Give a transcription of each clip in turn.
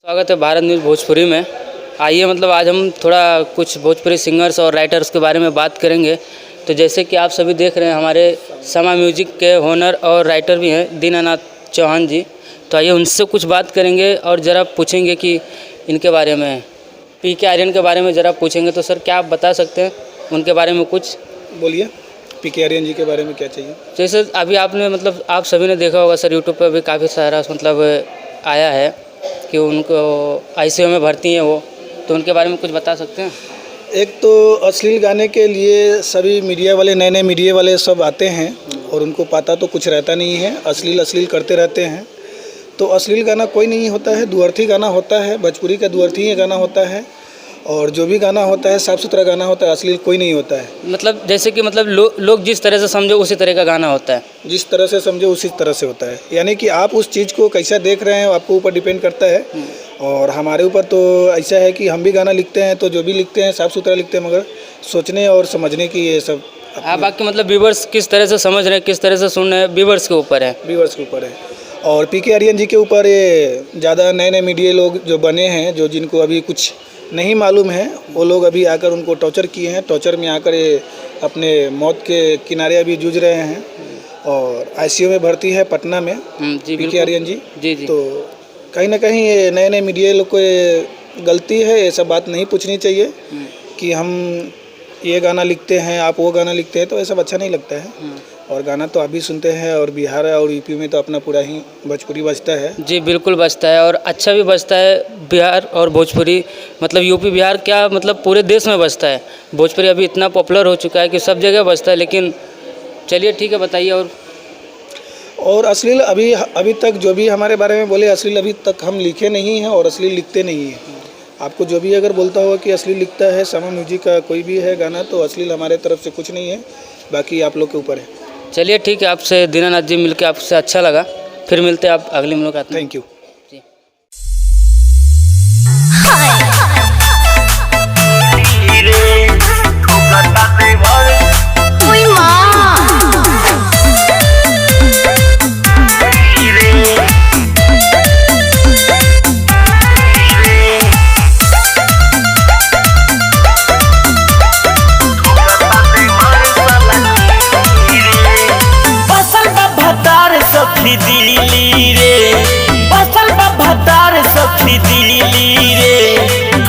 स्वागत है भारत न्यूज़ भोजपुरी में। आइए आज हम थोड़ा कुछ भोजपुरी सिंगर्स और राइटर्स के बारे में बात करेंगे। तो जैसे कि आप सभी देख रहे हैं, हमारे समा म्यूजिक के ओनर और राइटर भी हैं दीनानाथ चौहान जी। तो आइए उनसे कुछ बात करेंगे और ज़रा पूछेंगे कि इनके बारे में, पीके आर्यन के बारे में ज़रा पूछेंगे। तो सर, क्या आप बता सकते हैं उनके बारे में कुछ? बोलिए, पीके आर्यन जी के बारे में क्या चाहिए? जैसे अभी आपने आप सभी ने देखा होगा सर, यूट्यूब पर भी काफ़ी सारा आया है कि उनको आईसीयू में भर्ती हैं वो, तो उनके बारे में कुछ बता सकते हैं? एक तो अश्लील गाने के लिए सभी मीडिया वाले, नए मीडिया वाले सब आते हैं और उनको पता तो कुछ रहता नहीं है, अश्लील करते रहते हैं। तो अश्लील गाना कोई नहीं होता है, दुअर्थी गाना होता है, भोजपुरी का दुअर्थी ही गाना होता है। और जो भी गाना होता है साफ़ सुथरा गाना होता है, अश्लील कोई नहीं होता है। जैसे कि लोग जिस तरह से समझो उसी तरह का गाना होता है। जिस तरह से समझो उसी तरह से होता है, यानी कि आप उस चीज़ को कैसा देख रहे हैं आपको ऊपर डिपेंड करता है। और हमारे ऊपर तो ऐसा है कि हम भी गाना लिखते हैं तो जो भी लिखते हैं साफ़ सुथरा लिखते हैं, मगर सोचने और समझने की ये सब बाकी व्यूवर्स किस तरह से समझ रहे हैं, किस तरह से सुन रहे हैं, व्यूवर्स के ऊपर है। व्यूवर्स के ऊपर है। और पीके आर्यन जी के ऊपर ये ज़्यादा नए मीडिया लोग जो बने हैं, जो जिनको अभी कुछ नहीं मालूम है, वो लोग अभी आकर उनको टॉर्चर किए हैं। टॉर्चर में आकर ये अपने मौत के किनारे अभी जूझ रहे हैं और आईसीयू में भर्ती है पटना में पीके आर्यन जी। जी। तो कहीं ना कहीं ये नए मीडिया लोग को ये गलती है, ये सब बात नहीं पूछनी चाहिए कि हम ये गाना लिखते हैं, आप वो गाना लिखते हैं, तो ये सब अच्छा नहीं लगता है। और गाना तो अभी सुनते हैं, और बिहार और यूपी में तो अपना पूरा ही भोजपुरी बजता है। जी बिल्कुल बजता है, और अच्छा भी बजता है। बिहार और भोजपुरी यूपी बिहार क्या पूरे देश में बजता है। भोजपुरी अभी इतना पॉपुलर हो चुका है कि सब जगह बजता है। लेकिन चलिए ठीक है, बताइए। और अश्लील अभी तक जो भी हमारे बारे में बोले, अश्लील अभी तक हम लिखे नहीं हैं और अश्लील लिखते नहीं हैं। आपको जो भी अगर बोलता हो कि अश्लील लिखता है, समा म्यूजिक का कोई भी है गाना, तो अश्लील हमारे तरफ से कुछ नहीं है, बाकी आप लोग के ऊपर है। चलिए ठीक है, आपसे दीनानाथ जी मिलकर आपसे अच्छा लगा। फिर मिलते हैं आप अगली मुलाकात में। Thank you.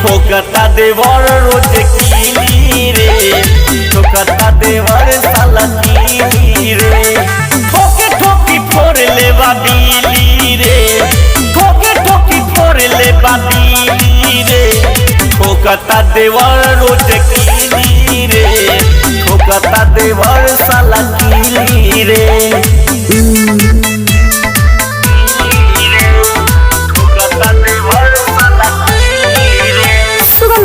ठोकता देवर रोज कीली रे, ठोकता देवर साला कीली रे, ठोकी ठोकी फोड़ ले बाबीली रे, ठोकी ठोकी फोड़ ले बाबीली रे, ठोकता देवर रोज कीली रे, ठोकता देवर साला कीली रे।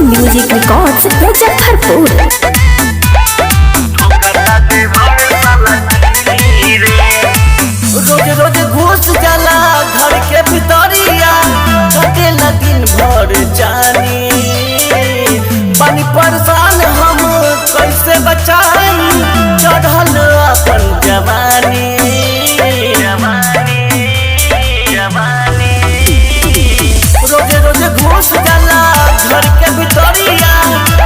Music records Muzaffarpur. रोज रोज घुस जाला घर के भितरिया, कटेला दिन भर जानी, पानी परेशान हम कैसे बचाई, चढ़ल अपन जवानी। रोज रोज घुस जाला घर के भितरिया,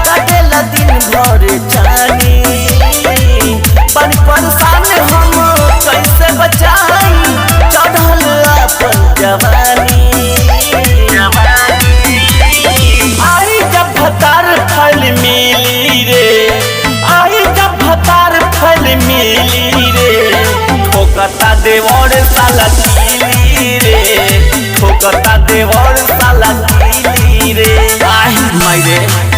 कटेला दिन भर जानी, पानी परेशान हम कैसे बचाई, चढ़ल अपन जवानी। आई जब भतार फल मिली रे, आई जब भतार फल मिली रे, ठोकता देवर साला कीली रे, ठोकता देवर साला कीली रे। आई मायरे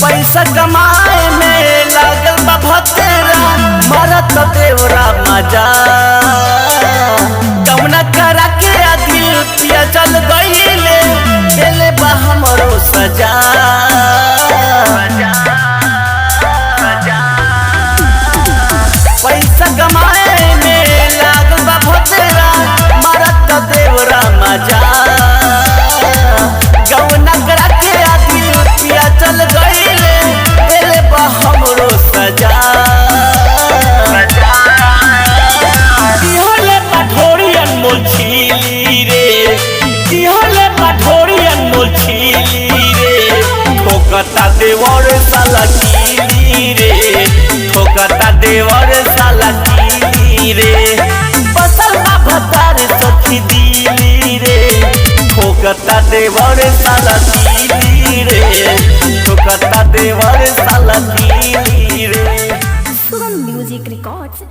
पैसा कमाए में लागल बा भतेरा, मरत देवरा मजा, कौना करा के दिल पिया चल गईले, देले बा हमरो सजा। पैसा पैसा कमाए में लागल बा भोतरा मारत देवरा मजा गौना करा के आदमी पिया चल गईले देले बा हमरो सजा दिहले पठोरी अनमोल छीली रे दिहले पठोरी अनमोल छीली रे ठोकता देवर साला कीली रे ठोकता देवर साला कीली रे बसल बा भतार सखी दिली रे ठोकता देवर साला कीली रे ठोकता देवर साला कीली रे सुगम म्यूजिक रिकॉर्ड्स